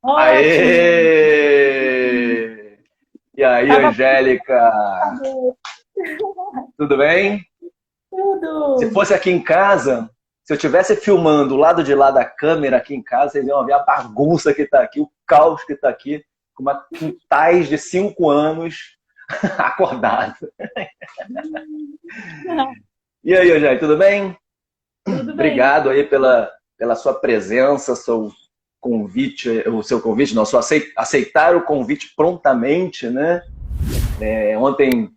Ótimo! Aê! E aí, Tava Angélica? Tudo bem? Se tudo! fosse aqui em casa, se eu estivesse filmando do lado de lá da câmera aqui em casa, vocês iam ver a bagunça que está aqui, o caos que está aqui, com Tais de 5 anos acordado. E aí, Angélica, tudo bem? Tudo bem. Obrigado aí pela sua presença, seu convite, o seu convite, não, só aceitar o convite prontamente, né? Ontem,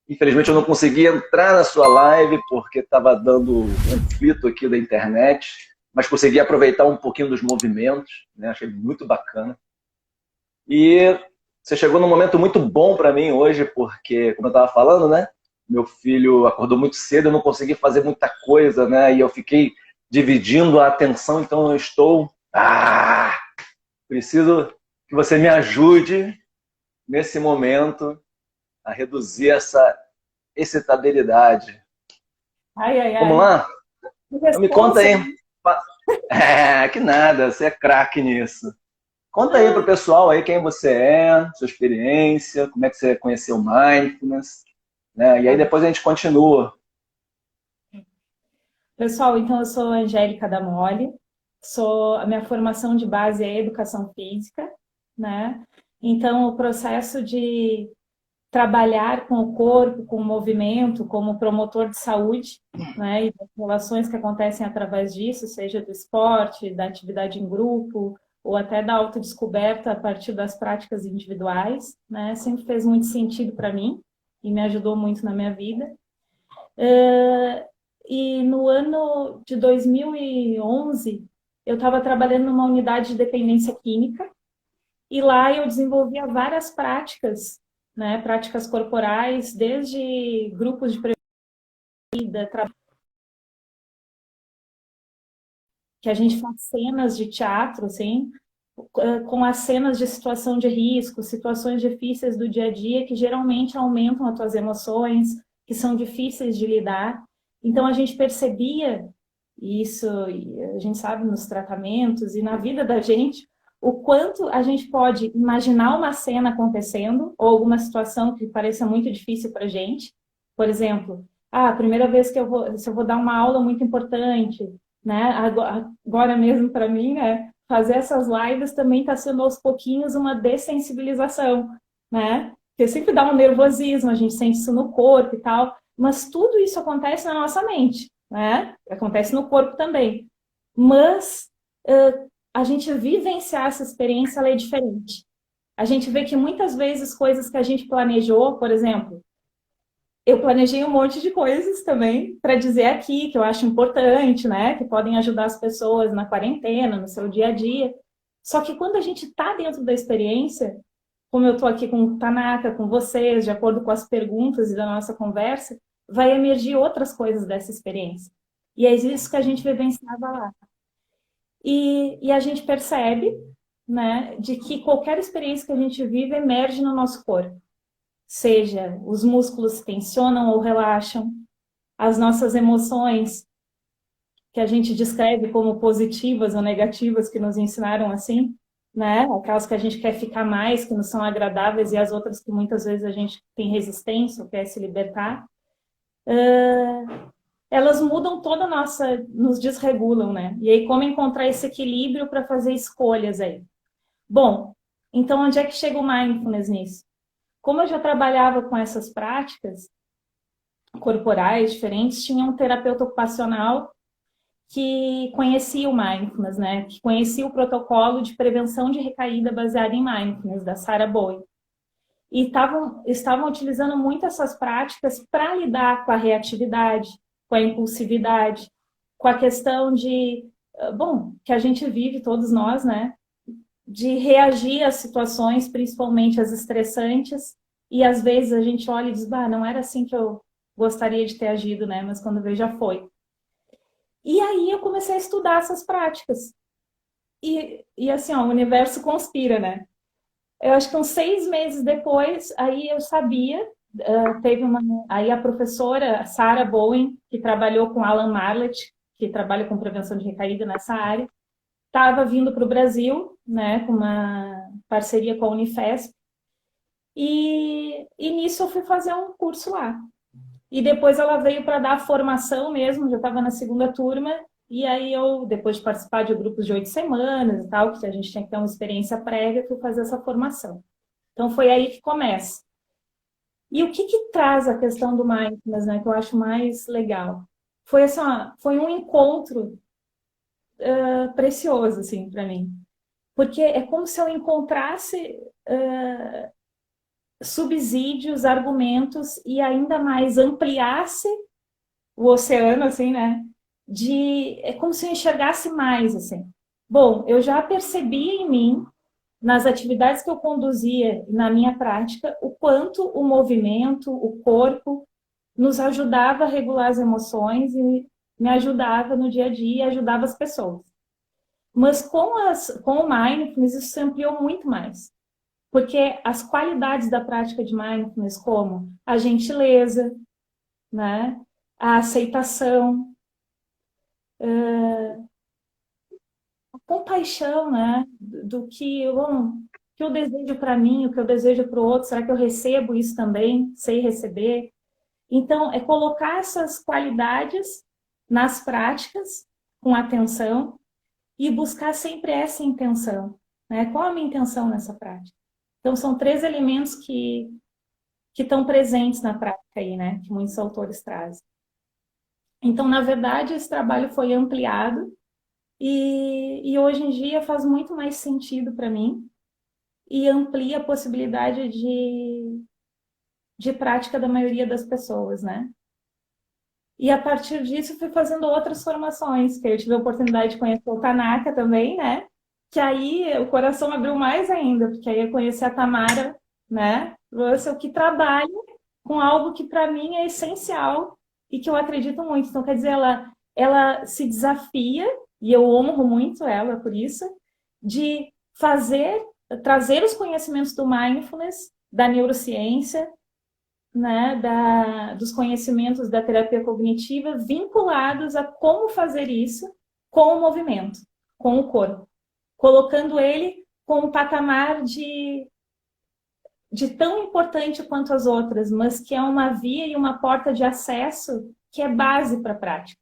infelizmente, eu não consegui entrar na sua live porque estava dando conflito aqui da internet, mas consegui aproveitar um pouquinho dos movimentos, né? Achei muito bacana. E você chegou num momento muito bom para mim hoje, porque, como eu estava falando, né? Meu filho acordou muito cedo, eu não consegui fazer muita coisa, né? E eu fiquei dividindo a atenção, então eu estou. Preciso que você me ajude nesse momento a reduzir essa excitabilidade. Ai, ai, Vamos ai. lá? Que Então me conta responsa! aí. Que nada, você é craque nisso. Conta aí pro pessoal aí quem você é, sua experiência, como é que você conheceu o Mindfulness, né? E aí Tá bom. depois a gente continua. Pessoal, então eu sou Angélica Damoli, a minha formação de base é educação física, né? Então o processo de trabalhar com o corpo, com o movimento, como promotor de saúde, né, e das relações que acontecem através disso, seja do esporte, da atividade em grupo, ou até da autodescoberta a partir das práticas individuais, né, sempre fez muito sentido para mim e me ajudou muito na minha vida. E no ano de 2011, eu estava trabalhando numa unidade de dependência química, e lá eu desenvolvia várias práticas, né, práticas corporais, desde grupos de previda, que a gente faz cenas de teatro, assim, com as cenas de situação de risco, situações difíceis do dia a dia, que geralmente aumentam as tuas emoções, que são difíceis de lidar. Então a gente percebia isso, e a gente sabe nos tratamentos e na vida da gente, o quanto a gente pode imaginar uma cena acontecendo, ou alguma situação que pareça muito difícil para a gente. Por exemplo, a primeira vez que se eu vou dar uma aula muito importante, né? Agora mesmo para mim, né? Fazer essas lives também está sendo aos pouquinhos uma dessensibilização, né? Porque sempre dá um nervosismo, a gente sente isso no corpo e tal, mas tudo isso acontece na nossa mente, né? Acontece no corpo também. Mas a gente vivenciar essa experiência, ela é diferente. A gente vê que muitas vezes coisas que a gente planejou, por exemplo, eu planejei um monte de coisas também para dizer aqui que eu acho importante, né? Que podem ajudar as pessoas na quarentena, no seu dia a dia. Só que quando a gente está dentro da experiência, como eu estou aqui com o Tanaka, com vocês, de acordo com as perguntas e da nossa conversa, vai emergir outras coisas dessa experiência. E é isso que a gente vivenciava lá. E a gente percebe, né, de que qualquer experiência que a gente vive emerge no nosso corpo. Seja os músculos se tensionam ou relaxam, as nossas emoções, que a gente descreve como positivas ou negativas, que nos ensinaram assim, né? Aquelas que a gente quer ficar mais, que não são agradáveis, e as outras que muitas vezes a gente tem resistência ou quer se libertar, elas mudam toda a nossa, nos desregulam, né? E aí, como encontrar esse equilíbrio para fazer escolhas aí? Bom, então onde é que chega o mindfulness nisso? Como eu já trabalhava com essas práticas corporais diferentes, tinha um terapeuta ocupacional que conhecia o mindfulness, né? Que conhecia o protocolo de prevenção de recaída baseado em mindfulness da Sarah Bowen. E estavam utilizando muito essas práticas para lidar com a reatividade, com a impulsividade, com a questão de, bom, que a gente vive todos nós, né? De reagir às situações, principalmente as estressantes, e às vezes a gente olha e diz, bah, não era assim que eu gostaria de ter agido, né? Mas quando vê, já foi. E aí eu comecei a estudar essas práticas. E assim, ó, o universo conspira, né? Eu acho que uns 6 meses depois, aí eu sabia, teve uma, aí a professora Sarah Bowen, que trabalhou com Alan Marlett, que trabalha com prevenção de recaída nessa área, estava vindo para o Brasil, né, com uma parceria com a Unifesp, e nisso eu fui fazer um curso lá. E depois ela veio para dar a formação mesmo, já estava na segunda turma, e aí eu, depois de participar de grupos de 8 semanas e tal, que a gente tinha que ter uma experiência prévia, fui fazer essa formação. Então foi aí que começa. E o que traz a questão do mindfulness, né, que eu acho mais legal? Foi assim, ó, foi um encontro precioso, assim, para mim. Porque é como se eu encontrasse subsídios, argumentos e ainda mais ampliasse o oceano, assim, né? É como se eu enxergasse mais, assim. Bom, eu já percebi em mim, nas atividades que eu conduzia na minha prática, o quanto o movimento, o corpo, nos ajudava a regular as emoções e me ajudava no dia a dia e ajudava as pessoas. Mas com o mindfulness isso se ampliou muito mais. Porque as qualidades da prática de mindfulness, como a gentileza, né? A aceitação, a compaixão, né? Do que que eu desejo para mim, o que eu desejo para o outro, será que eu recebo isso também? Sei receber? Então, é colocar essas qualidades nas práticas, com atenção, e buscar sempre essa intenção, né? Qual a minha intenção nessa prática? Então, são 3 elementos que estão presentes na prática aí, né? Que muitos autores trazem. Então, na verdade, esse trabalho foi ampliado e hoje em dia faz muito mais sentido para mim e amplia a possibilidade de prática da maioria das pessoas, né? E a partir disso fui fazendo outras formações, que eu tive a oportunidade de conhecer o Tanaka também, né? Que aí o coração abriu mais ainda, porque aí eu conheci a Tamara, né? Russell, que trabalha com algo que para mim é essencial e que eu acredito muito. Então, quer dizer, ela se desafia, e eu honro muito ela por isso, de trazer os conhecimentos do mindfulness, da neurociência, né, dos conhecimentos da terapia cognitiva vinculados a como fazer isso com o movimento, com o corpo, colocando ele com um patamar de tão importante quanto as outras, mas que é uma via e uma porta de acesso que é base para a prática.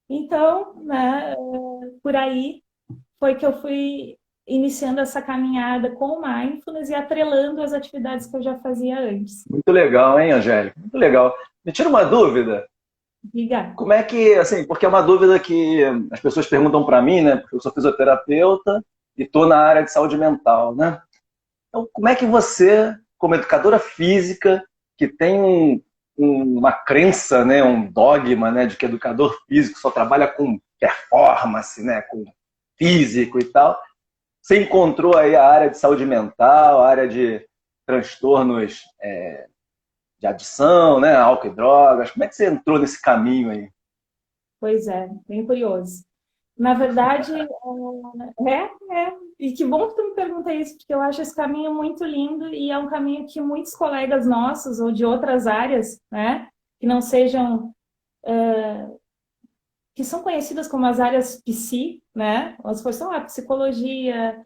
Então, né, por aí foi que eu fui iniciando essa caminhada com o mindfulness e atrelando as atividades que eu já fazia antes. Muito legal, hein, Angélica? Muito legal. Me tira uma dúvida. Diga. Como é que, assim, porque é uma dúvida que as pessoas perguntam para mim, né? Porque eu sou fisioterapeuta e estou na área de saúde mental, né? Então, como é que você, como educadora física, que tem uma crença, né, um dogma, né, de que educador físico só trabalha com performance, né, com físico e tal, você encontrou aí a área de saúde mental, a área de transtornos de adição, né, álcool e drogas. Como é que você entrou nesse caminho aí? Pois é, bem curioso. Na verdade, e que bom que tu me pergunta isso, porque eu acho esse caminho muito lindo e é um caminho que muitos colegas nossos ou de outras áreas, né, que não sejam, que são conhecidas como as áreas psi, né, ou se for, sei lá, psicologia,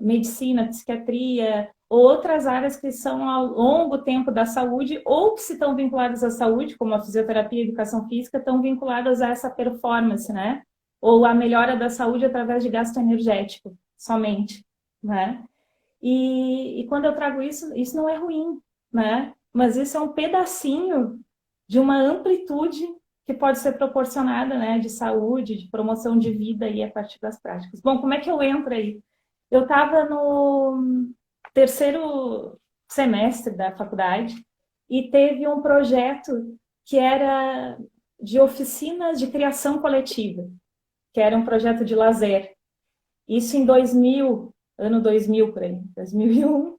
medicina, psiquiatria, ou outras áreas que são ao longo tempo da saúde, ou que se estão vinculadas à saúde, como a fisioterapia e a educação física, estão vinculadas a essa performance, né? Ou a melhora da saúde através de gasto energético, somente, né? E quando eu trago isso, isso não é ruim, né? Mas isso é um pedacinho de uma amplitude que pode ser proporcionada, né? De saúde, de promoção de vida aí a partir das práticas. Bom, como é que eu entro aí? Eu estava no 3º semestre da faculdade e teve um projeto que era de oficinas de criação coletiva, que era um projeto de lazer. Isso em 2000, ano 2000 por aí, 2001.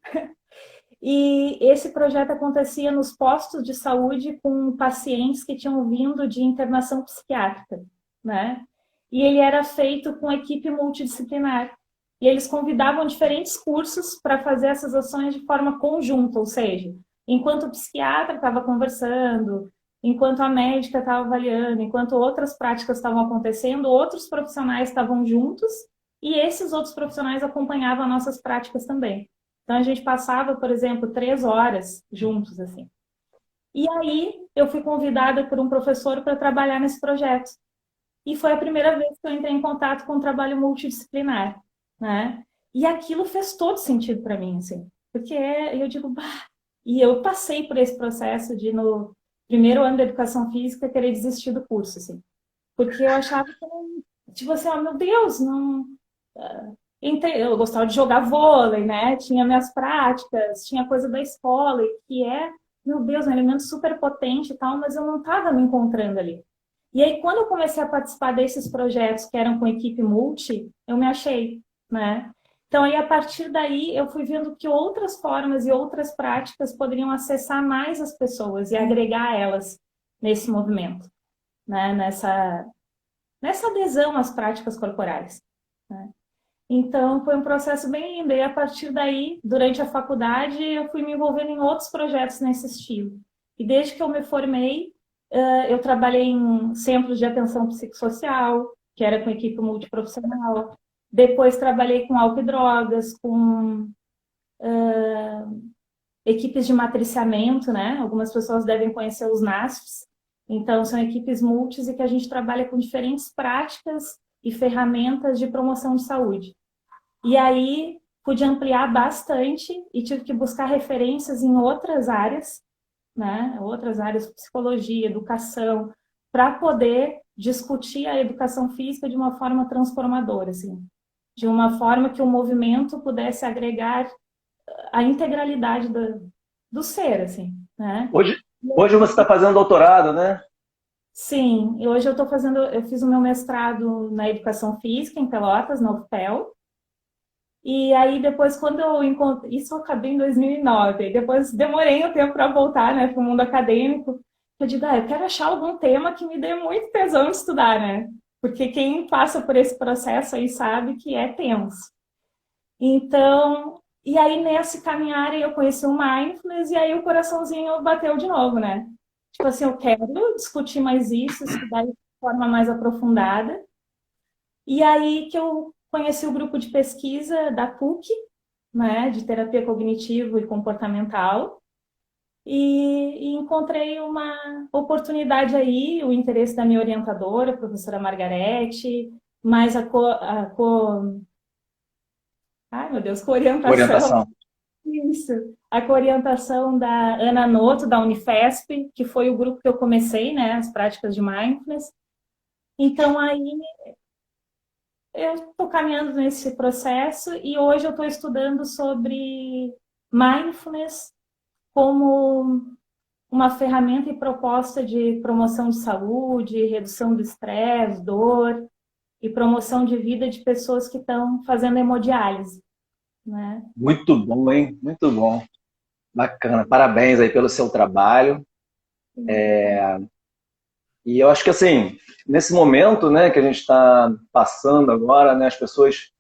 E esse projeto acontecia nos postos de saúde com pacientes que tinham vindo de internação psiquiátrica, né? E ele era feito com equipe multidisciplinar. E eles convidavam diferentes cursos para fazer essas ações de forma conjunta, ou seja, enquanto o psiquiatra estava conversando, enquanto a médica estava avaliando, enquanto outras práticas estavam acontecendo, outros profissionais estavam juntos e esses outros profissionais acompanhavam nossas práticas também. Então, a gente passava, por exemplo, 3 horas juntos, assim. E aí, eu fui convidada por um professor para trabalhar nesse projeto. E foi a primeira vez que eu entrei em contato com o trabalho multidisciplinar, né? E aquilo fez todo sentido para mim, assim. Porque eu digo, bah! E eu passei por esse processo de, no primeiro ano da educação física, querer desistir do curso, assim. Porque eu achava que, tipo assim, oh, meu Deus, não... Eu gostava de jogar vôlei, né? Tinha minhas práticas, tinha coisa da escola, que é, meu Deus, um elemento super potente e tal, mas eu não estava me encontrando ali. E aí, quando eu comecei a participar desses projetos que eram com equipe multi, eu me achei, né? Então, aí, a partir daí, eu fui vendo que outras formas e outras práticas poderiam acessar mais as pessoas e agregar elas nesse movimento, né? Nessa adesão às práticas corporais, né? Então, foi um processo bem lindo. E a partir daí, durante a faculdade, eu fui me envolvendo em outros projetos nesse estilo. E desde que eu me formei, eu trabalhei em centros de atenção psicossocial, que era com equipe multiprofissional. Depois trabalhei com álcool e drogas, com equipes de matriciamento, né? Algumas pessoas devem conhecer os NASFs. Então, são equipes multis e que a gente trabalha com diferentes práticas e ferramentas de promoção de saúde. E aí, pude ampliar bastante e tive que buscar referências em outras áreas, né? Outras áreas, psicologia, educação, para poder discutir a educação física de uma forma transformadora, assim, de uma forma que o movimento pudesse agregar a integralidade do ser, assim, né? Hoje você está fazendo doutorado, né? Sim, e hoje eu fiz o meu mestrado na educação física em Pelotas, na UFPEL. E aí depois, quando eu encontrei, isso eu acabei em 2009, depois demorei um tempo para voltar, né, para o mundo acadêmico. Eu digo, eu quero achar algum tema que me dê muito tesão de estudar, né? Porque quem passa por esse processo aí sabe que é tenso. Então, e aí nesse caminhar eu conheci o Mindfulness e aí o coraçãozinho bateu de novo, né? Tipo assim, eu quero discutir mais isso, estudar de forma mais aprofundada. E aí que eu conheci o grupo de pesquisa da PUC, né, de terapia cognitivo e comportamental, e encontrei uma oportunidade aí, o interesse da minha orientadora, a professora Margarete, mais ai meu Deus, co-orientação. Orientação. Isso, a co-orientação da Ana Noto, da Unifesp, que foi o grupo que eu comecei, né, as práticas de Mindfulness. Então, aí, eu estou caminhando nesse processo e hoje eu estou estudando sobre Mindfulness como uma ferramenta e proposta de promoção de saúde, redução do estresse, dor e promoção de vida de pessoas que estão fazendo hemodiálise, né? Muito bom, hein? Muito bom. Bacana. Parabéns aí pelo seu trabalho. E eu acho que, assim, nesse momento, né, que a gente está passando agora, né, as pessoas,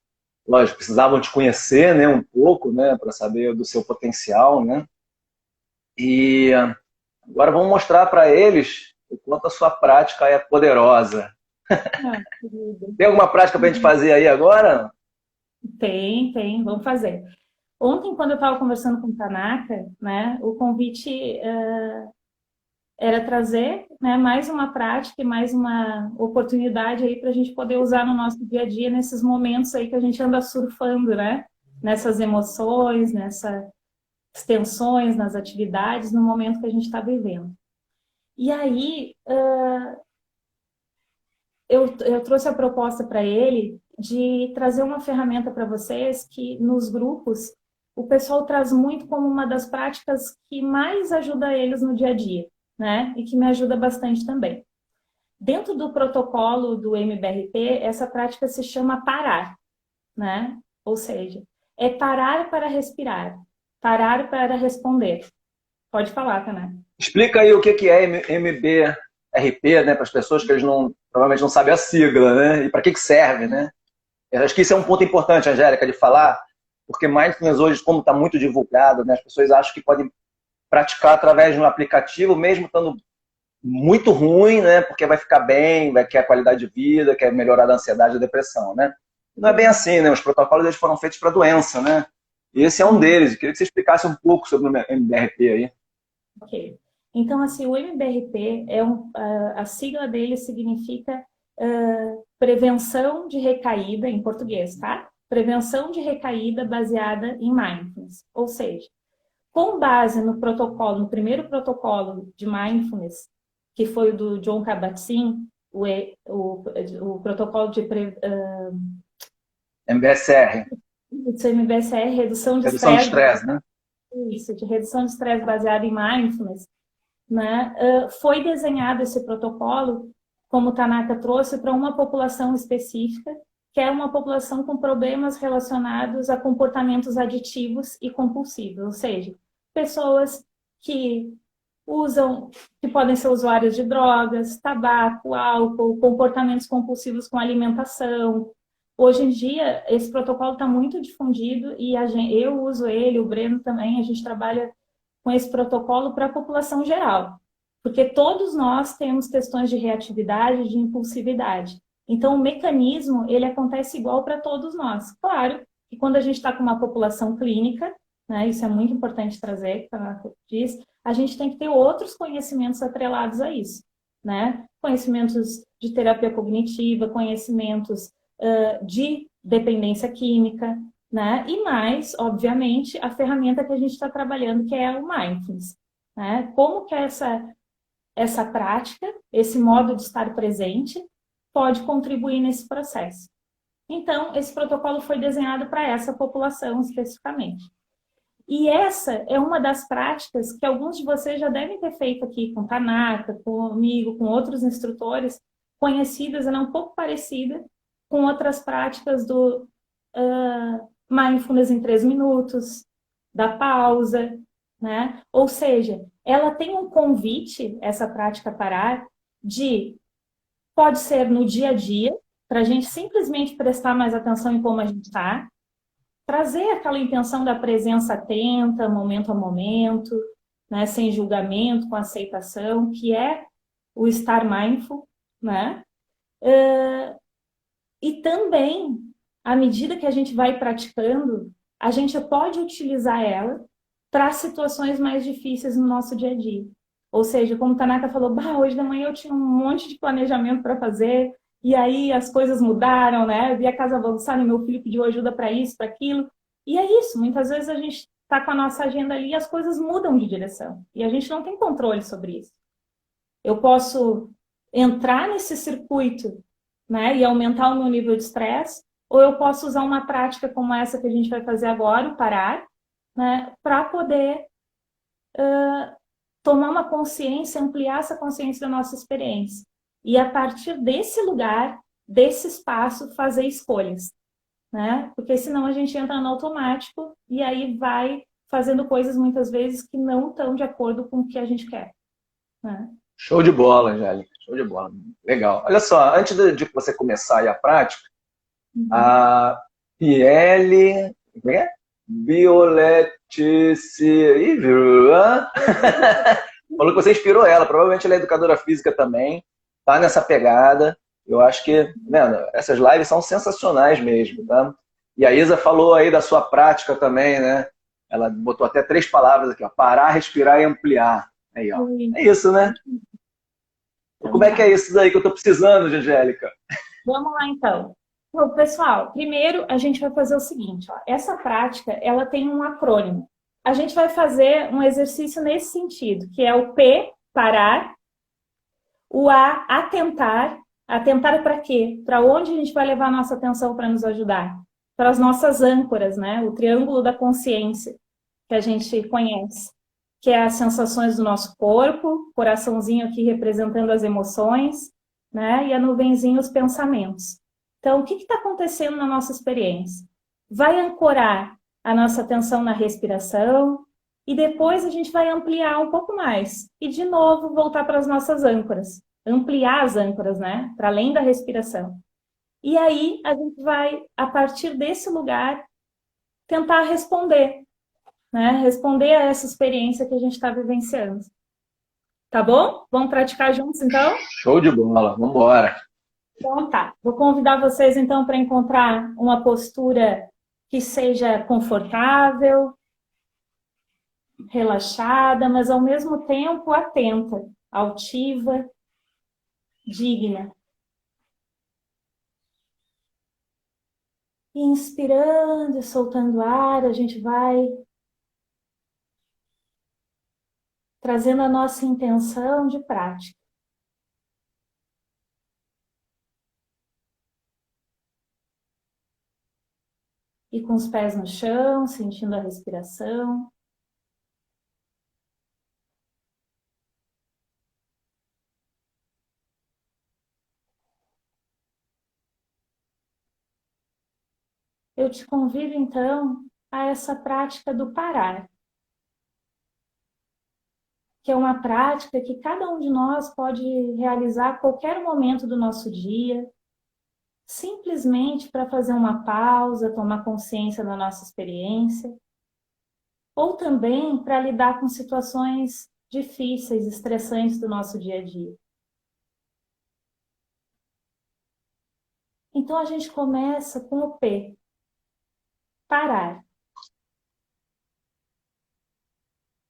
lógico, precisavam te conhecer, né, um pouco, né, para saber do seu potencial, né? E agora vamos mostrar para eles o quanto a sua prática é poderosa. Tem alguma prática para a gente fazer aí agora? Tem, vamos fazer. Ontem, quando eu estava conversando com o Tanaka, né, o convite era trazer, né, mais uma prática e mais uma oportunidade aí para a gente poder usar no nosso dia a dia, nesses momentos aí que a gente anda surfando, né, nessas emoções, nessas tensões, nas atividades, no momento que a gente está vivendo. E aí, eu trouxe a proposta para ele de trazer uma ferramenta para vocês que, nos grupos, o pessoal traz muito como uma das práticas que mais ajuda eles no dia a dia, né? E que me ajuda bastante também. Dentro do protocolo do MBRT, essa prática se chama parar, né? Ou seja, é parar para respirar, parar para responder. Pode falar, Taná. Explica aí o que é MBRP, né, para as pessoas que eles provavelmente não sabem a sigla, né? E para que serve, né? Eu acho que isso é um ponto importante, Angélica, de falar, porque Mindfulness hoje, como está muito divulgado, né, as pessoas acham que podem praticar através de um aplicativo, mesmo estando muito ruim, né? Porque vai ficar bem, vai querer a qualidade de vida, quer melhorar a ansiedade e a depressão, né? Não é bem assim, né? Os protocolos eles foram feitos para doença, né? E esse é um deles. Eu queria que você explicasse um pouco sobre o MDRP aí. Ok. Então, assim, o MBRP, a sigla dele significa prevenção de recaída, em português, tá? Prevenção de recaída baseada em mindfulness. Ou seja, com base no protocolo, no primeiro protocolo de mindfulness, que foi o do Jon Kabat-Zinn, o protocolo de MBSR, MBSR, redução de redução de estresse, estresse, né? isso, de redução de estresse baseada em mindfulness, né? Foi desenhado esse protocolo, como o Tanaka trouxe, para uma população específica, que é uma população com problemas relacionados a comportamentos aditivos e compulsivos, ou seja, pessoas que que podem ser usuários de drogas, tabaco, álcool, comportamentos compulsivos com alimentação. Hoje em dia, esse protocolo está muito difundido e eu uso ele, o Breno também, a gente trabalha com esse protocolo para a população geral, porque todos nós temos questões de reatividade, de impulsividade. Então, o mecanismo, ele acontece igual para todos nós. Claro que quando a gente está com uma população clínica, né, isso é muito importante trazer, como a diz, a gente tem que ter outros conhecimentos atrelados a isso, né? Conhecimentos de terapia cognitiva, conhecimentos de dependência química, né? E mais, obviamente, a ferramenta que a gente está trabalhando, que é o mindfulness, né? Como que essa prática, esse modo de estar presente, pode contribuir nesse processo. Então, esse protocolo foi desenhado para essa população especificamente. E essa é uma das práticas que alguns de vocês já devem ter feito aqui com Tanaka, comigo, com outros instrutores, conhecidas, ela é um pouco parecida com outras práticas do mindfulness em 3 minutos, da pausa, né? Ou seja, ela tem um convite, essa prática parar, pode ser no dia a dia, para a gente simplesmente prestar mais atenção em como a gente está, trazer aquela intenção da presença atenta, momento a momento, né? Sem julgamento, com aceitação, que é o estar mindful, né? E também, à medida que a gente vai praticando, a gente pode utilizar ela para situações mais difíceis no nosso dia a dia. Ou seja, como o Tanaka falou, hoje de manhã eu tinha um monte de planejamento para fazer, e aí as coisas mudaram, né? Eu vi a casa avançar e meu filho pediu ajuda para isso, para aquilo. E é isso, muitas vezes a gente está com a nossa agenda ali e as coisas mudam de direção. E a gente não tem controle sobre isso. Eu posso entrar nesse circuito, né, e aumentar o meu nível de estresse, ou eu posso usar uma prática como essa que a gente vai fazer agora, o parar, né, para poder tomar uma consciência, ampliar essa consciência da nossa experiência. E a partir desse lugar, desse espaço, fazer escolhas, né? Porque senão a gente entra no automático e aí vai fazendo coisas muitas vezes que não estão de acordo com o que a gente quer, né? Show de bola, Angélica. Show de bola. Legal. Olha só, antes de você começar aí a prática, a Piele... Como é? Violetice... Ih, viu? Falou que você inspirou ela. Provavelmente ela é educadora física também. Tá nessa pegada. Eu acho que, né, essas lives são sensacionais mesmo, tá? E a Isa falou aí da sua prática também, né? Ela botou até 3 palavras aqui, ó. Parar, respirar e ampliar. Aí, ó. É isso, né? Como é que é isso daí que eu tô precisando, Angélica? Vamos lá, então. Bom, pessoal, primeiro a gente vai fazer o seguinte, ó. Essa prática, ela tem um acrônimo. A gente vai fazer um exercício nesse sentido, que é o P, parar, o A, atentar. Atentar para quê? Para onde a gente vai levar a nossa atenção para nos ajudar? Para as nossas âncoras, né? O triângulo da consciência, que a gente conhece, que é as sensações do nosso corpo, coraçãozinho aqui representando as emoções, né? E a nuvenzinha os pensamentos. Então, o que está acontecendo na nossa experiência? Vai ancorar a nossa atenção na respiração e depois a gente vai ampliar um pouco mais. E, de novo, voltar para as nossas âncoras. Ampliar as âncoras, né? Para além da respiração. E aí, a gente vai, a partir desse lugar, tentar responder, né? Responder a essa experiência que a gente está vivenciando. Tá bom? Vamos praticar juntos, então? Show de bola, vamos embora. Então tá. Vou convidar vocês, então, para encontrar uma postura que seja confortável, relaxada, mas ao mesmo tempo atenta, altiva, digna. Inspirando e soltando ar, a gente vai trazendo a nossa intenção de prática. E com os pés no chão, sentindo a respiração. Eu te convido, então, a essa prática do parar, que é uma prática que cada um de nós pode realizar a qualquer momento do nosso dia, simplesmente para fazer uma pausa, tomar consciência da nossa experiência, ou também para lidar com situações difíceis, estressantes do nosso dia a dia. Então a gente começa com o P, parar.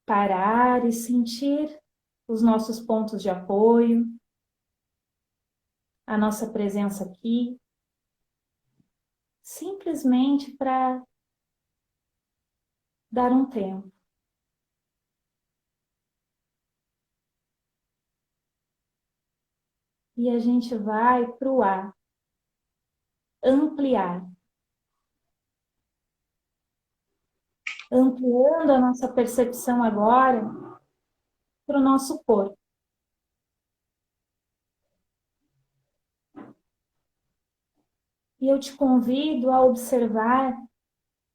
Parar e sentir os nossos pontos de apoio, a nossa presença aqui, simplesmente para dar um tempo. E a gente vai para o A, ampliar. Ampliando a nossa percepção agora para o nosso corpo. E eu te convido a observar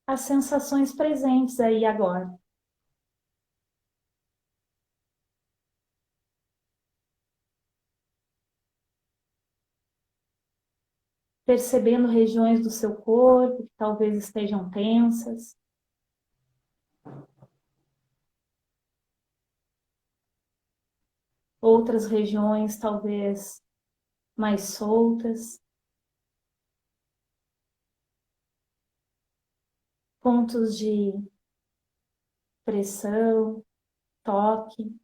as sensações presentes aí agora. Percebendo regiões do seu corpo que talvez estejam tensas. Outras regiões talvez mais soltas. Pontos de pressão, toque.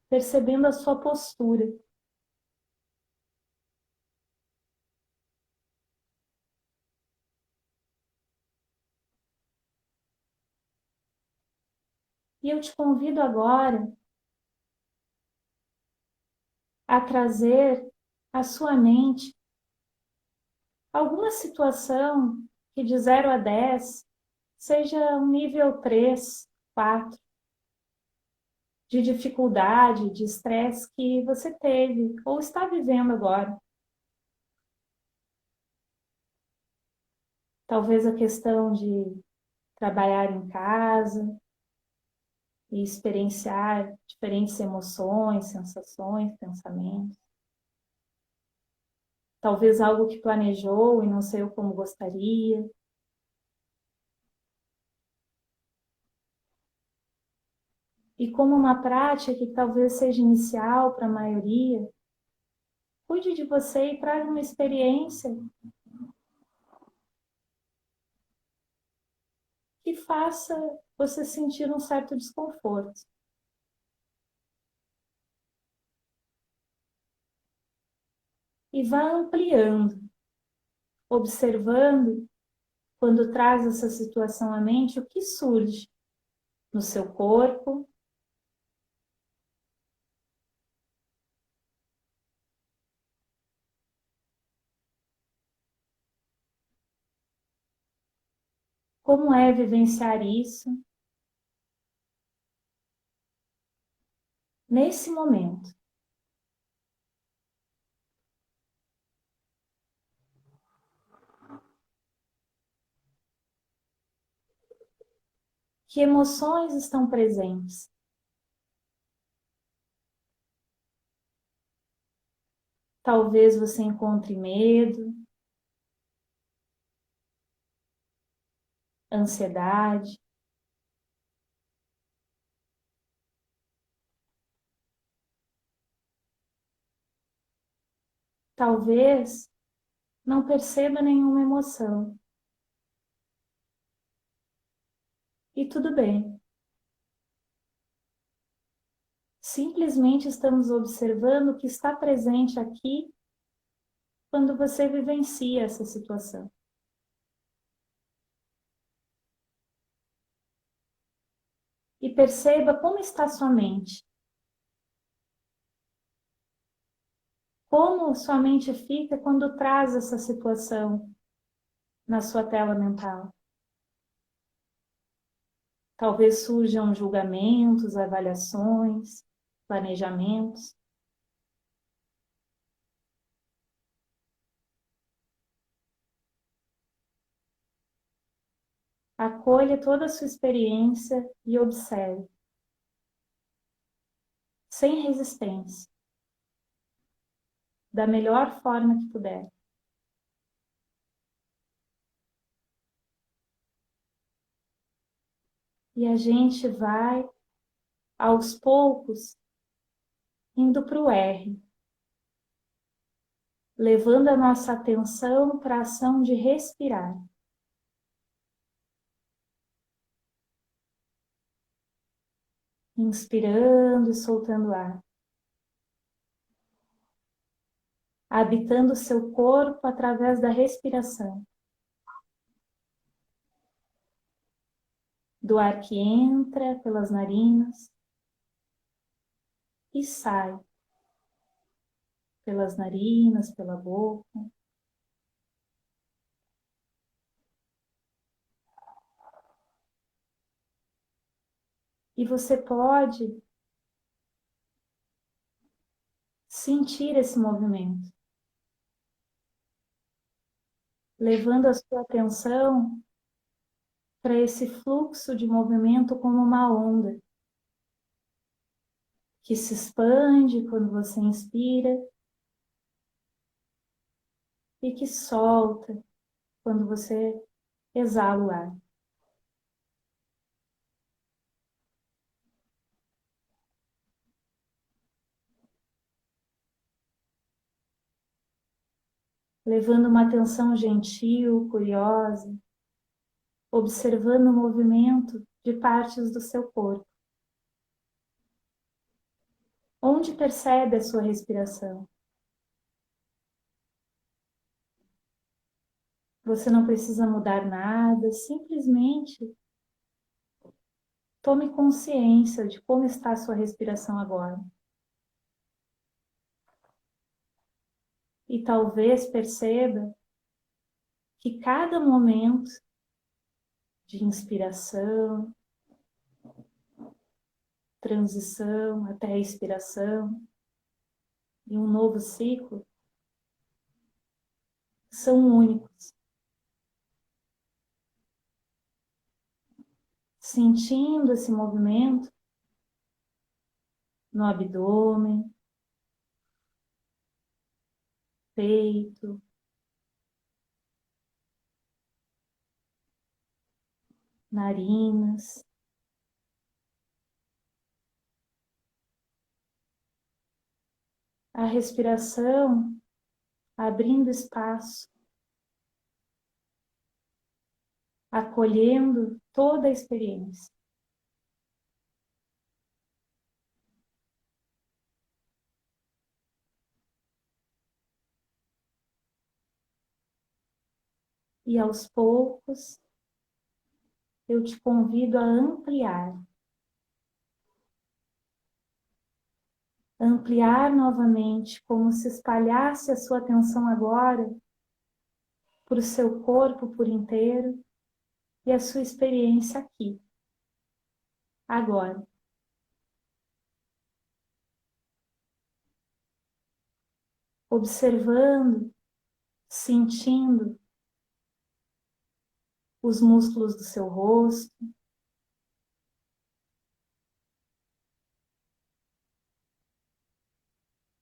Percebendo a sua postura. E eu te convido agora a trazer à sua mente alguma situação que de 0 a 10 seja um nível 3, 4, de dificuldade, de estresse que você teve ou está vivendo agora. Talvez a questão de trabalhar em casa e experienciar diferentes emoções, sensações, pensamentos. Talvez algo que planejou e não saiu como gostaria. E como uma prática que talvez seja inicial para a maioria, cuide de você e traga uma experiência que faça você sentir um certo desconforto. E vá ampliando, observando, quando traz essa situação à mente, o que surge no seu corpo, como é vivenciar isso nesse momento. Que emoções estão presentes? Talvez você encontre medo, ansiedade, talvez não perceba nenhuma emoção. E tudo bem. Simplesmente estamos observando o que está presente aqui quando você vivencia essa situação. E perceba como está sua mente. Como sua mente fica quando traz essa situação na sua tela mental. Talvez surjam julgamentos, avaliações, planejamentos. Acolha toda a sua experiência e observe, sem resistência, da melhor forma que puder. E a gente vai, aos poucos, indo para o R, levando a nossa atenção para a ação de respirar. Inspirando e soltando ar. Habitando o seu corpo através da respiração. Do ar que entra pelas narinas e sai pelas narinas, pela boca. E você pode sentir esse movimento, levando a sua atenção para esse fluxo de movimento como uma onda, que se expande quando você inspira e que solta quando você exala o ar. Levando uma atenção gentil, curiosa, observando o movimento de partes do seu corpo. Onde percebe a sua respiração? Você não precisa mudar nada, simplesmente tome consciência de como está a sua respiração agora. E talvez perceba que cada momento de inspiração, transição até a expiração, e um novo ciclo, são únicos. Sentindo esse movimento no abdômen, peito, narinas, a respiração abrindo espaço, acolhendo toda a experiência. E aos poucos, eu te convido a ampliar. Ampliar novamente, como se espalhasse a sua atenção agora para o seu corpo por inteiro e a sua experiência aqui, agora. Observando, sentindo os músculos do seu rosto,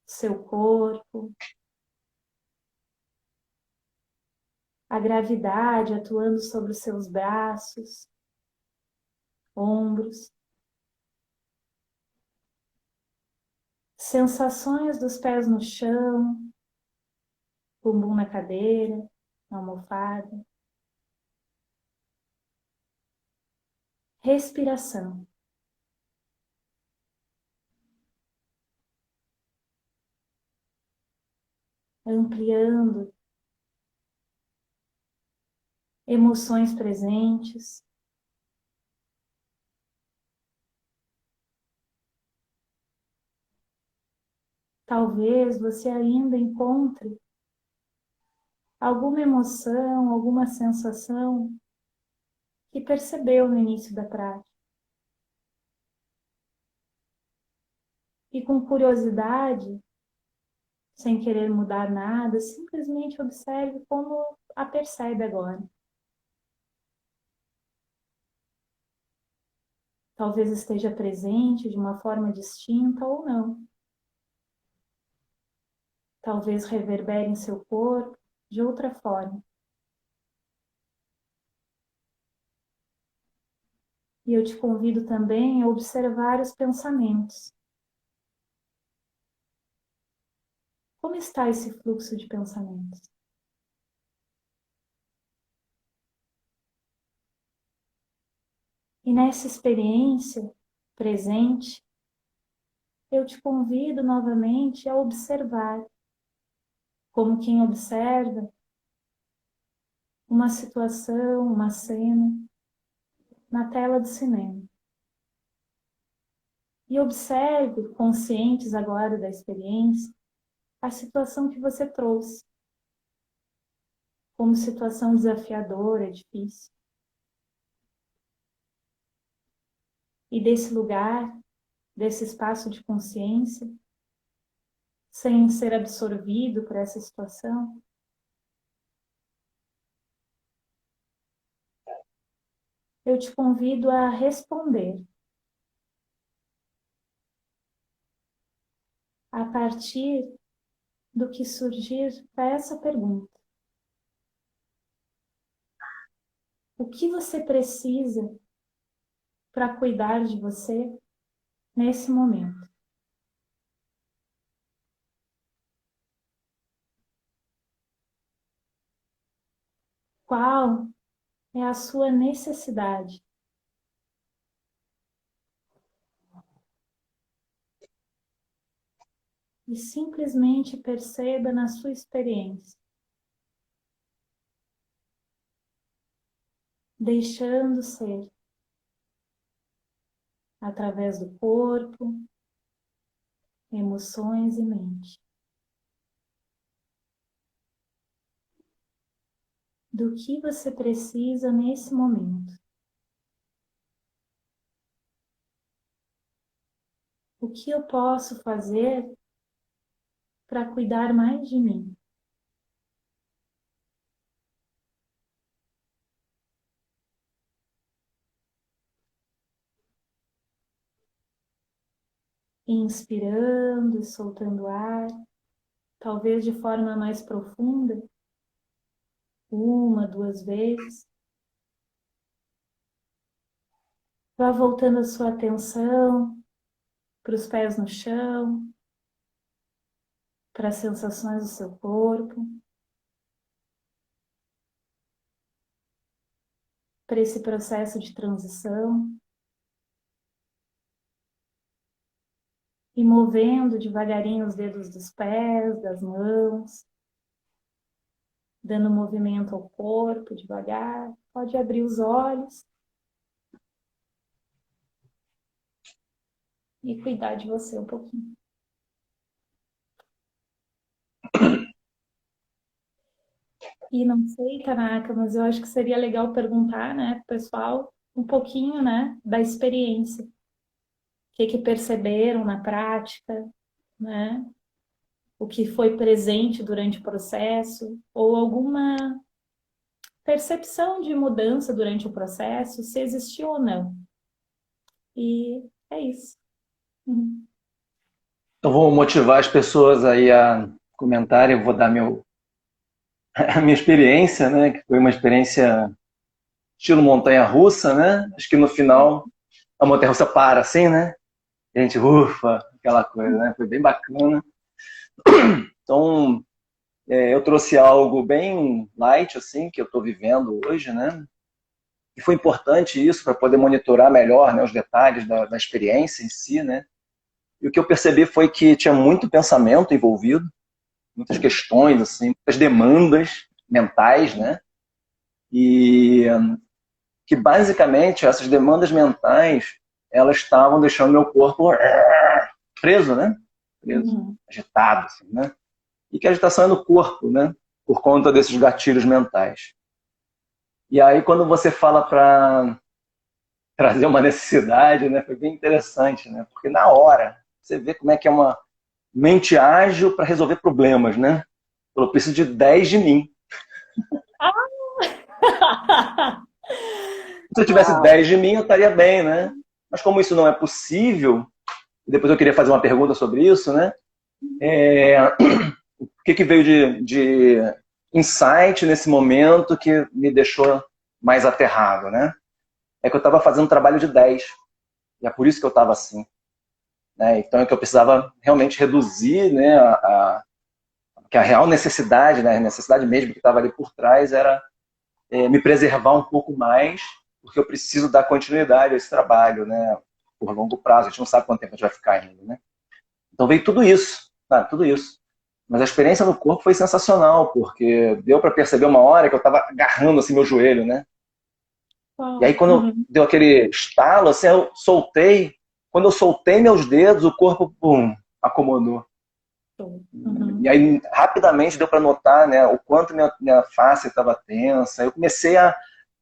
seu corpo, a gravidade atuando sobre os seus braços, ombros, sensações dos pés no chão, bumbum na cadeira, na almofada. Respiração. Ampliando emoções presentes. Talvez você ainda encontre alguma emoção, alguma sensação que percebeu no início da prática. E com curiosidade, sem querer mudar nada, simplesmente observe como a percebe agora. Talvez esteja presente de uma forma distinta ou não. Talvez reverbere em seu corpo de outra forma. E eu te convido também a observar os pensamentos. Como está esse fluxo de pensamentos? E nessa experiência presente, eu te convido novamente a observar, como quem observa uma situação, uma cena na tela do cinema. E observe, conscientes agora da experiência, a situação que você trouxe, como situação desafiadora, difícil. E desse lugar, desse espaço de consciência, sem ser absorvido por essa situação, eu te convido a responder a partir do que surgir para essa pergunta. O que você precisa para cuidar de você nesse momento? Qual é a sua necessidade? E simplesmente perceba na sua experiência, deixando ser, através do corpo, emoções e mente. Do que você precisa nesse momento? O que eu posso fazer para cuidar mais de mim? Inspirando e soltando ar, talvez de forma mais profunda, 1, 2 vezes. Vá voltando a sua atenção para os pés no chão, para as sensações do seu corpo, para esse processo de transição, e movendo devagarinho os dedos dos pés, das mãos, dando movimento ao corpo devagar. Pode abrir os olhos e cuidar de você um pouquinho. E não sei, Tanaka, mas eu acho que seria legal perguntar, né, pro pessoal, um pouquinho, né, da experiência. O que perceberam na prática, né? O que foi presente durante o processo, ou alguma percepção de mudança durante o processo, se existiu ou não. E é isso. Então vou motivar as pessoas aí a comentarem, eu vou dar a minha experiência, né, que foi uma experiência estilo montanha-russa, né? Acho que no final a montanha-russa para assim, né? E a gente, ufa, aquela coisa, né? Foi bem bacana. Então, eu trouxe algo bem light, assim, que eu estou vivendo hoje, né? E foi importante isso para poder monitorar melhor, né, os detalhes da experiência em si, né? E o que eu percebi foi que tinha muito pensamento envolvido, muitas questões, assim, muitas demandas mentais, né? E que basicamente essas demandas mentais, elas estavam deixando meu corpo preso, né? Preso, agitado, assim, né? E que a agitação é no corpo, né? Por conta desses gatilhos mentais. E aí, quando você fala para trazer uma necessidade, né? Foi bem interessante, né? Porque na hora, você vê como é que é uma mente ágil para resolver problemas, né? Eu preciso de 10 de mim. Se eu tivesse 10 de mim, eu estaria bem, né? Mas como isso não é possível, depois eu queria fazer uma pergunta sobre isso, né? O que veio de insight nesse momento que me deixou mais aterrado, né? É que eu estava fazendo um trabalho de 10. E é por isso que eu estava assim. Né? Então é que eu precisava realmente reduzir, né, que a real necessidade, né, a necessidade mesmo que estava ali por trás era me preservar um pouco mais, porque eu preciso dar continuidade a esse trabalho, né, por longo prazo. A gente não sabe quanto tempo a gente vai ficar ainda, né? Então veio tudo isso, tá? Tudo isso. Mas a experiência no corpo foi sensacional, porque deu para perceber uma hora que eu estava agarrando assim meu joelho, né? E aí quando deu aquele estalo, assim, eu soltei. Quando eu soltei meus dedos, o corpo, pum, acomodou. E aí, rapidamente, deu para notar, né, o quanto minha face estava tensa. Eu comecei a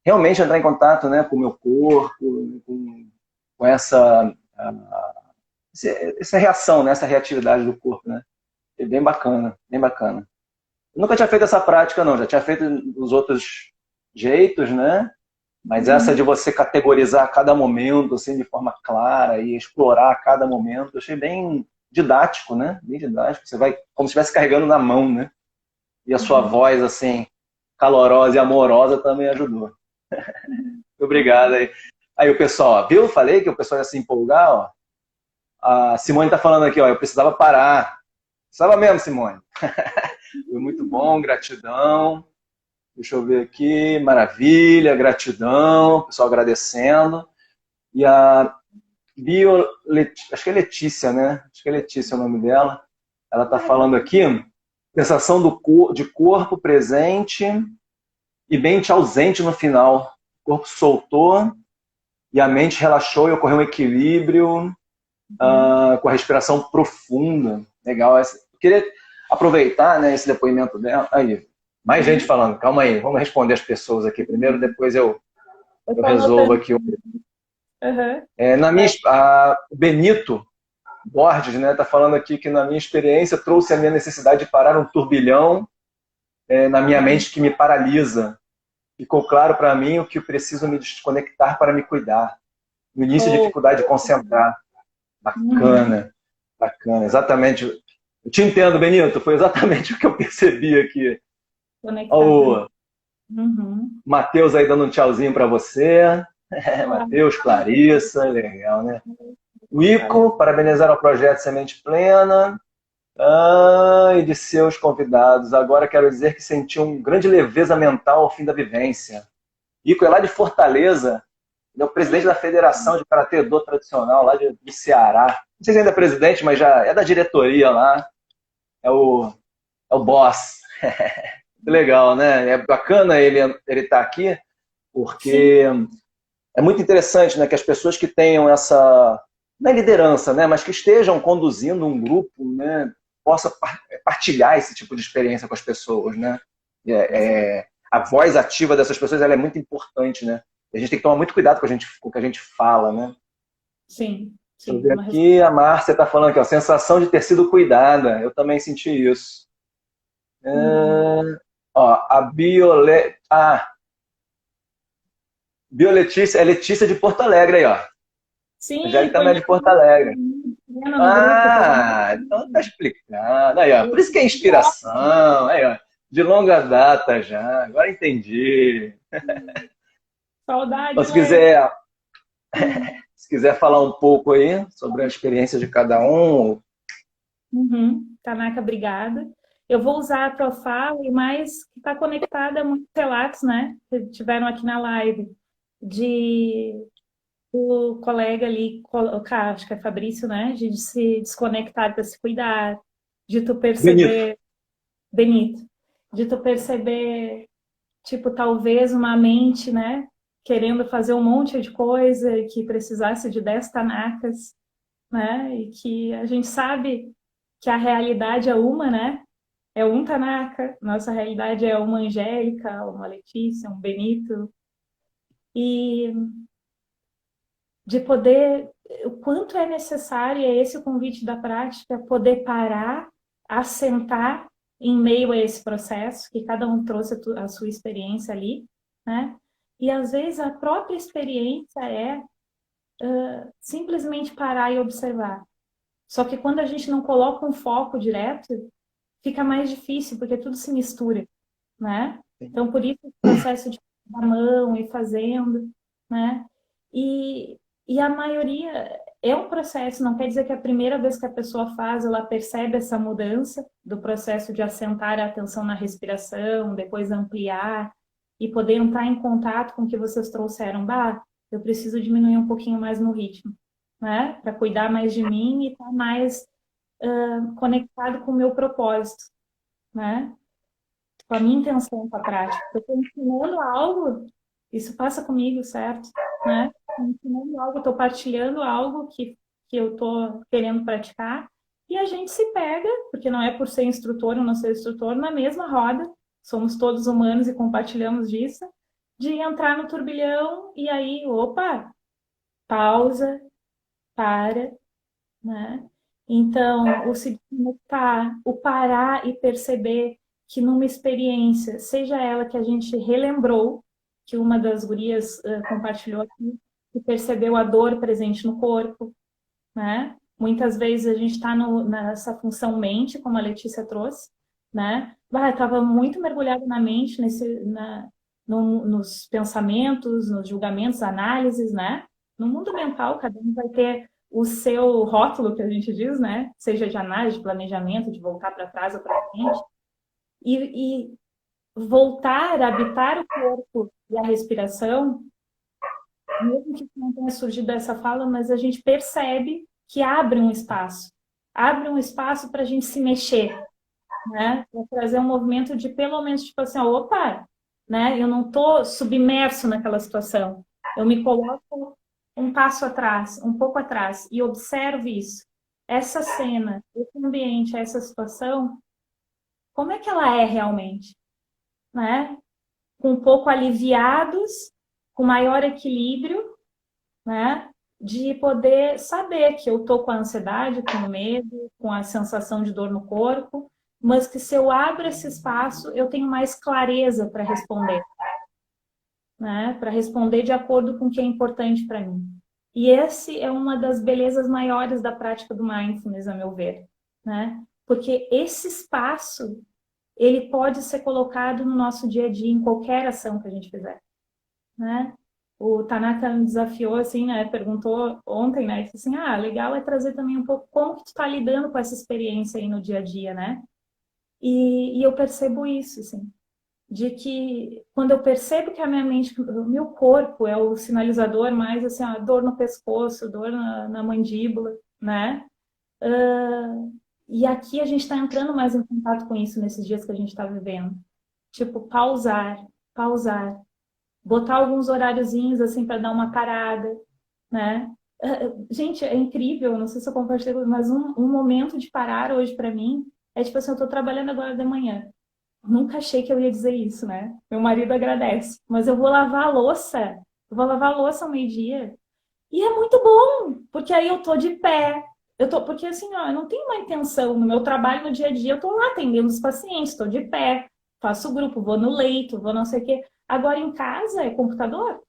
realmente entrar em contato, né, com o meu corpo, com essa reação, né, essa reatividade do corpo. Né? Foi bem bacana, bem bacana. Eu nunca tinha feito essa prática, não. Já tinha feito os outros jeitos, né? Mas essa de você categorizar cada momento assim, de forma clara e explorar cada momento, eu achei bem didático, né? Bem didático. Você vai como se estivesse carregando na mão, né? E a sua voz, assim, calorosa e amorosa também ajudou. Obrigado aí. Aí o pessoal, ó, viu? Falei que o pessoal ia se empolgar, ó. A Simone tá falando aqui, ó, eu precisava parar. Precisava mesmo, Simone. Foi muito bom, gratidão. Deixa eu ver aqui, maravilha, gratidão, pessoal agradecendo. E a acho que é Letícia, né? Acho que é Letícia o nome dela. Ela está falando aqui, sensação de corpo presente e mente ausente no final. O corpo soltou e a mente relaxou e ocorreu um equilíbrio com a respiração profunda. Legal. Eu queria aproveitar, né, esse depoimento dela. Aí, mais gente falando, calma aí, vamos responder as pessoas aqui primeiro, depois eu resolvo aqui. O Benito Borges, né, tá falando aqui que na minha experiência trouxe a minha necessidade de parar um turbilhão na minha mente que me paralisa. Ficou claro para mim o que eu preciso me desconectar para me cuidar. No início, dificuldade de concentrar. Bacana, bacana, exatamente. Eu te entendo, Benito, foi exatamente o que eu percebi aqui. O Matheus aí dando um tchauzinho para você. Matheus, Clarissa, legal, né? O Ico, parabenizar o projeto Semente Plena. E de seus convidados. Agora quero dizer que senti uma grande leveza mental ao fim da vivência. Ico é lá de Fortaleza. Ele é o presidente da Federação de Karatê Do Tradicional, lá do Ceará. Não sei se ainda é presidente, mas já é da diretoria lá. É o boss. Legal, né? É bacana ele estar aqui, porque é muito interessante, né, que as pessoas que tenham essa, não é liderança, né, mas que estejam conduzindo um grupo, né, possa partilhar esse tipo de experiência com as pessoas, né? A voz ativa dessas pessoas, ela é muito importante, né? E a gente tem que tomar muito cuidado com o que a gente fala, né? Sim. Deixa eu ver aqui, a Márcia está falando aqui, ó, sensação de ter sido cuidada. Eu também senti isso. A Bioletícia, é Letícia de Porto Alegre aí, ó. Sim, já também é de Porto Alegre. Então tá explicado. Aí, ó, por isso que é inspiração. Aí, ó, de longa data já. Agora entendi. Saudade. Então, se quiser falar um pouco aí sobre a experiência de cada um. Tanaka, obrigada. Eu vou usar a tua fala, e mais que está conectada a muitos relatos, né, que tiveram aqui na live, de o colega ali, acho que é Fabrício, né, de se desconectar para se cuidar, de tu Benito. perceber, Benito, de tu perceber, tipo, talvez uma mente, né, querendo fazer um monte de coisa e que precisasse de 10 tanacas, né, e que a gente sabe que a realidade é uma, né, é um Tanaka, nossa realidade é uma Angélica, uma Letícia, um Benito, e de poder, o quanto é necessário, é esse o convite da prática, poder parar, assentar em meio a esse processo, que cada um trouxe a sua experiência ali, né? E às vezes a própria experiência é simplesmente parar e observar. Só que quando a gente não coloca um foco direto, fica mais difícil, porque tudo se mistura, né? Então, por isso, o processo de dar a mão e fazendo, né? E, e a maioria é um processo, não quer dizer que a primeira vez que a pessoa faz, ela percebe essa mudança do processo de assentar a atenção na respiração, depois ampliar e poder entrar em contato com o que vocês trouxeram. Bah, eu preciso diminuir um pouquinho mais no ritmo, né? Para cuidar mais de mim e estar mais conectado com o meu propósito, né? Com a minha intenção com a prática. Eu estou ensinando algo, isso passa comigo, certo? Né? Estou ensinando algo, estou partilhando algo que eu estou querendo praticar, e a gente se pega, porque não é por ser instrutor ou não ser instrutor, na mesma roda, somos todos humanos e compartilhamos disso, de entrar no turbilhão e aí, opa, pausa, para, né? Então, o se desconectar, o parar e perceber que numa experiência, seja ela que a gente relembrou, que uma das gurias compartilhou aqui, que percebeu a dor presente no corpo, né? Muitas vezes a gente está nessa função mente, como a Letícia trouxe, né? Estava muito mergulhada na mente, nos pensamentos, nos julgamentos, análises, né? No mundo mental, cada um vai ter o seu rótulo, que a gente diz, né? Seja de análise, de planejamento, de voltar para trás ou para frente. E voltar a habitar o corpo e a respiração, mesmo que não tenha surgido essa fala, mas a gente percebe que abre um espaço para a gente se mexer, né? Para trazer um movimento de pelo menos tipo assim, opa, né? Eu não estou submerso naquela situação, eu me coloco um passo atrás, um pouco atrás e observo isso, essa cena, esse ambiente, essa situação, como é que ela é realmente, né? Com um pouco aliviados, com maior equilíbrio, né? De poder saber que eu tô com a ansiedade, com o medo, com a sensação de dor no corpo, mas que se eu abro esse espaço, eu tenho mais clareza para responder, né? Para responder de acordo com o que é importante para mim. E esse é uma das belezas maiores da prática do mindfulness, a meu ver, né? Porque esse espaço, ele pode ser colocado no nosso dia a dia, em qualquer ação que a gente fizer, né? O Tanaka me desafiou, assim, né? Perguntou ontem, né? Disse assim, legal é trazer também um pouco como que tu tá lidando com essa experiência aí no dia a dia, né? E eu percebo isso, assim, de que quando eu percebo que a minha mente, o meu corpo é o sinalizador mais, assim, dor no pescoço, dor na mandíbula, né? E aqui a gente está entrando mais em contato com isso nesses dias que a gente está vivendo. Tipo, pausar, botar alguns horáriozinhos assim para dar uma parada, né? Gente, é incrível, não sei se eu compartilhei, mas um momento de parar hoje para mim é tipo assim, eu tô trabalhando agora de manhã. Nunca achei que eu ia dizer isso, né? Meu marido agradece, mas eu vou lavar a louça. Eu vou lavar a louça ao meio-dia. E é muito bom, porque aí eu tô de pé. Porque assim, eu não tenho uma intenção no meu trabalho no dia a dia, eu tô lá atendendo os pacientes, estou de pé, faço grupo, vou no leito, vou não sei o quê. Agora em casa é computador,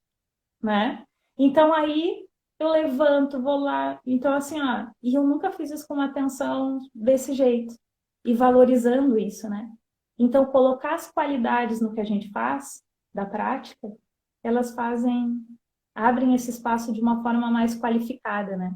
né? Então aí eu levanto, vou lá. Então assim, e eu nunca fiz isso com uma atenção desse jeito e valorizando isso, né? Então colocar as qualidades no que a gente faz da prática, elas abrem esse espaço de uma forma mais qualificada, né?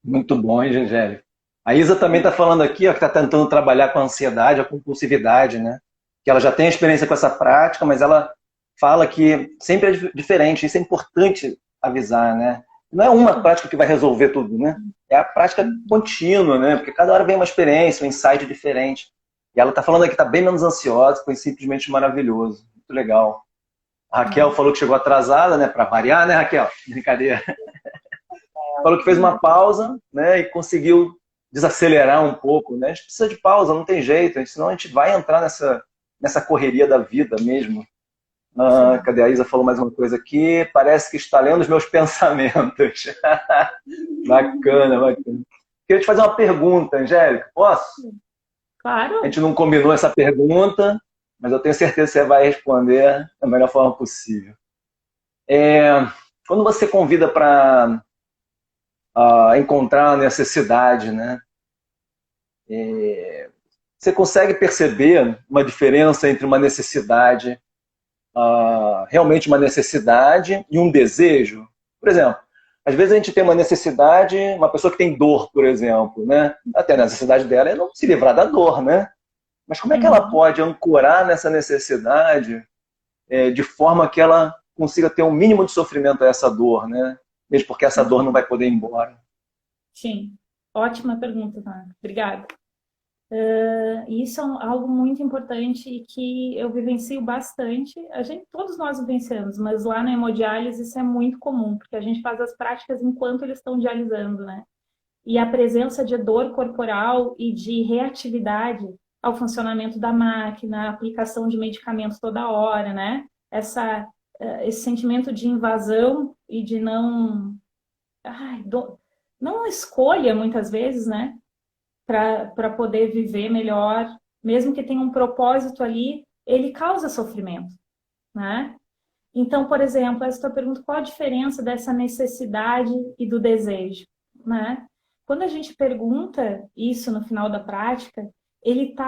Muito bom, hein, Angélica? A Isa também está falando aqui, ó, que está tentando trabalhar com a ansiedade, a compulsividade, né? Que ela já tem experiência com essa prática, mas ela fala que sempre é diferente. Isso é importante avisar, né? Não é uma prática que vai resolver tudo, né? É a prática contínua, né? Porque cada hora vem uma experiência, um insight diferente. E ela está falando aqui que está bem menos ansiosa, foi simplesmente maravilhoso. Muito legal. A Raquel falou que chegou atrasada, né? Para variar, né, Raquel? Brincadeira. Falou que fez uma pausa, né? E conseguiu desacelerar um pouco, né? A gente precisa de pausa, não tem jeito, senão a gente vai entrar nessa correria da vida mesmo. Cadê a Isa? Falou mais uma coisa aqui. Parece que está lendo os meus pensamentos. Bacana, bacana. Queria te fazer uma pergunta, Angélica. Posso? Claro. A gente não combinou essa pergunta, mas eu tenho certeza que você vai responder da melhor forma possível. Quando você convida para encontrar a necessidade, né? Você consegue perceber uma diferença entre uma necessidade, realmente uma necessidade e um desejo? Por exemplo, às vezes a gente tem uma necessidade, uma pessoa que tem dor, por exemplo, né? Até a necessidade dela é não se livrar da dor, né? Mas como é que ela pode ancorar nessa necessidade de forma que ela consiga ter um mínimo de sofrimento a essa dor, né? Mesmo porque essa dor não vai poder ir embora. Sim, ótima pergunta, tá? Obrigada. Isso é algo muito importante e que eu vivencio bastante. Todos nós vivenciamos, mas lá na hemodiálise isso é muito comum, porque a gente faz as práticas enquanto eles estão dialisando, né? E a presença de dor corporal e de reatividade ao funcionamento da máquina, a aplicação de medicamentos toda hora, né? Esse sentimento de invasão e de não escolha, muitas vezes, né? Para poder viver melhor, mesmo que tenha um propósito ali, ele causa sofrimento, né? Então, por exemplo, essa tua pergunta, qual a diferença dessa necessidade e do desejo, né? Quando a gente pergunta isso no final da prática,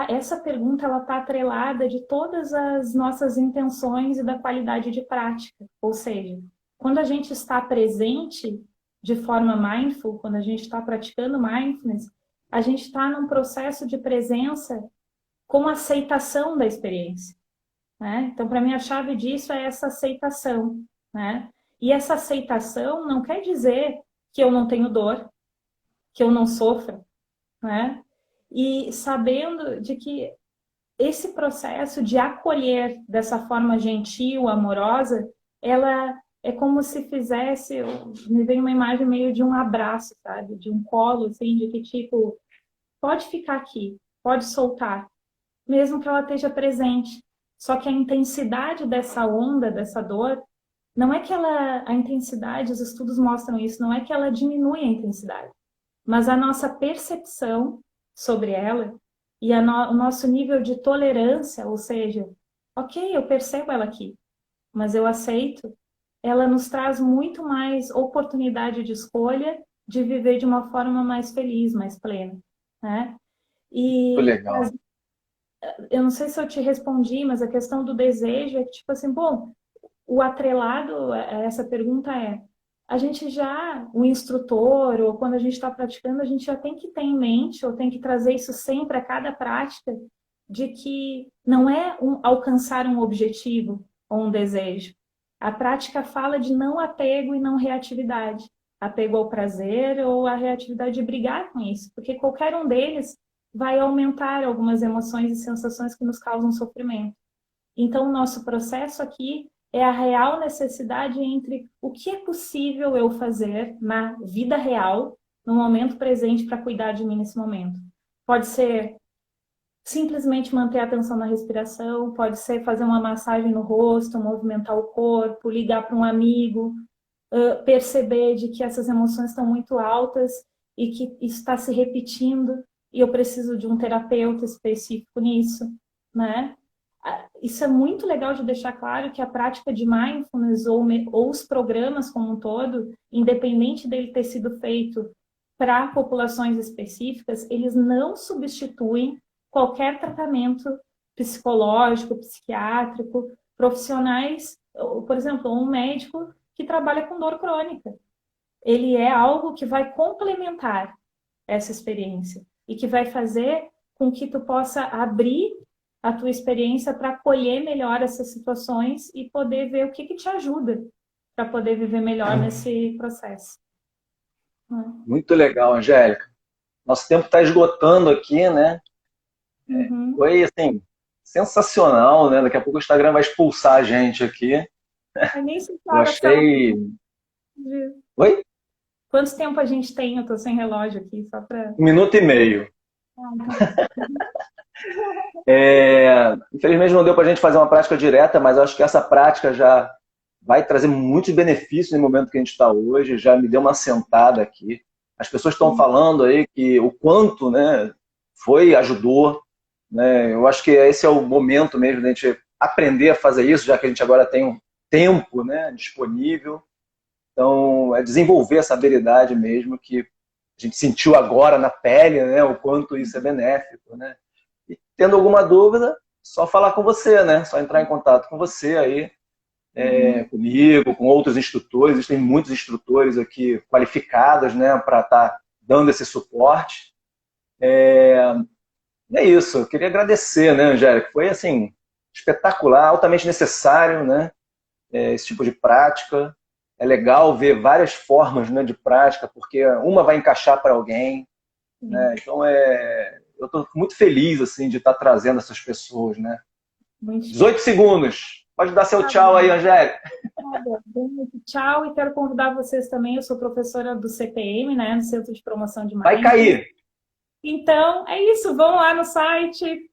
essa pergunta ela está atrelada de todas as nossas intenções e da qualidade de prática. Ou seja, quando a gente está presente de forma mindful, quando a gente está praticando mindfulness, a gente está num processo de presença com aceitação da experiência, né? Então, para mim, a chave disso é essa aceitação, né? E essa aceitação não quer dizer que eu não tenho dor, que eu não sofra, né? E sabendo de que esse processo de acolher dessa forma gentil, amorosa, ela é como se fizesse, me vem uma imagem meio de um abraço, sabe? De um colo, assim, de que tipo, pode ficar aqui, pode soltar, mesmo que ela esteja presente. Só que a intensidade dessa onda, dessa dor, não é que a intensidade, os estudos mostram isso, não é que ela diminui a intensidade, mas a nossa percepção sobre ela e o nosso nível de tolerância, ou seja, ok, eu percebo ela aqui, mas eu aceito, ela nos traz muito mais oportunidade de escolha de viver de uma forma mais feliz, mais plena, né? Muito E legal. eu não sei se eu te respondi, mas a questão do desejo é que, tipo assim, bom, o atrelado a essa pergunta a gente já, o instrutor, ou quando a gente está praticando, a gente já tem que ter em mente, ou tem que trazer isso sempre a cada prática, de que não é alcançar um objetivo ou um desejo. A prática fala de não apego e não reatividade. Apego ao prazer ou a reatividade de brigar com isso, porque qualquer um deles vai aumentar algumas emoções e sensações que nos causam sofrimento. Então, o nosso processo aqui é a real necessidade entre o que é possível eu fazer na vida real, no momento presente, para cuidar de mim nesse momento. Pode ser simplesmente manter a atenção na respiração, pode ser fazer uma massagem no rosto, movimentar o corpo, ligar para um amigo, perceber de que essas emoções estão muito altas e que isso está se repetindo e eu preciso de um terapeuta específico nisso, né? Isso é muito legal de deixar claro que a prática de mindfulness ou os programas como um todo, independente dele ter sido feito para populações específicas, eles não substituem qualquer tratamento psicológico, psiquiátrico, profissionais, por exemplo, um médico que trabalha com dor crônica. Ele é algo que vai complementar. essa experiência e que vai fazer com que tu possa abrir a tua experiência para acolher melhor essas situações e poder ver o que te ajuda para poder viver melhor nesse processo. Muito legal, Angélica. Nosso tempo está esgotando aqui, né? Foi, assim, sensacional, né? Daqui a pouco o Instagram vai expulsar a gente aqui. Eu nem sei que Eu horas são. achei... Oi? Quanto tempo a gente tem? Eu estou sem relógio aqui, só para... 1 minuto e meio. Infelizmente não deu para a gente fazer uma prática direta, mas eu acho que essa prática já vai trazer muitos benefícios no momento que a gente está hoje. Já me deu uma sentada aqui. As pessoas estão falando aí que o quanto, né, ajudou. Né? Eu acho que esse é o momento mesmo da gente aprender a fazer isso, já que a gente agora tem um tempo, né, disponível. Então, é desenvolver essa habilidade mesmo que a gente sentiu agora na pele, né, o quanto isso é benéfico. Né? E tendo alguma dúvida, só falar com você, né? Só entrar em contato com você aí, comigo, com outros instrutores. Existem muitos instrutores aqui qualificados, né, para estar dando esse suporte. É isso, eu queria agradecer, né, Angélica? Foi, assim, espetacular, altamente necessário, né, esse tipo de prática. É legal ver várias formas, né, de prática, porque uma vai encaixar para alguém, né? Então, eu estou muito feliz, assim, de estar trazendo essas pessoas, né? 18 segundos. Pode dar seu tchau aí, Angélica. Tchau, e quero convidar vocês também, eu sou professora do CPM, né, no Centro de Promoção de Vai Mindfulness. cair. Então, é isso, vão lá no site,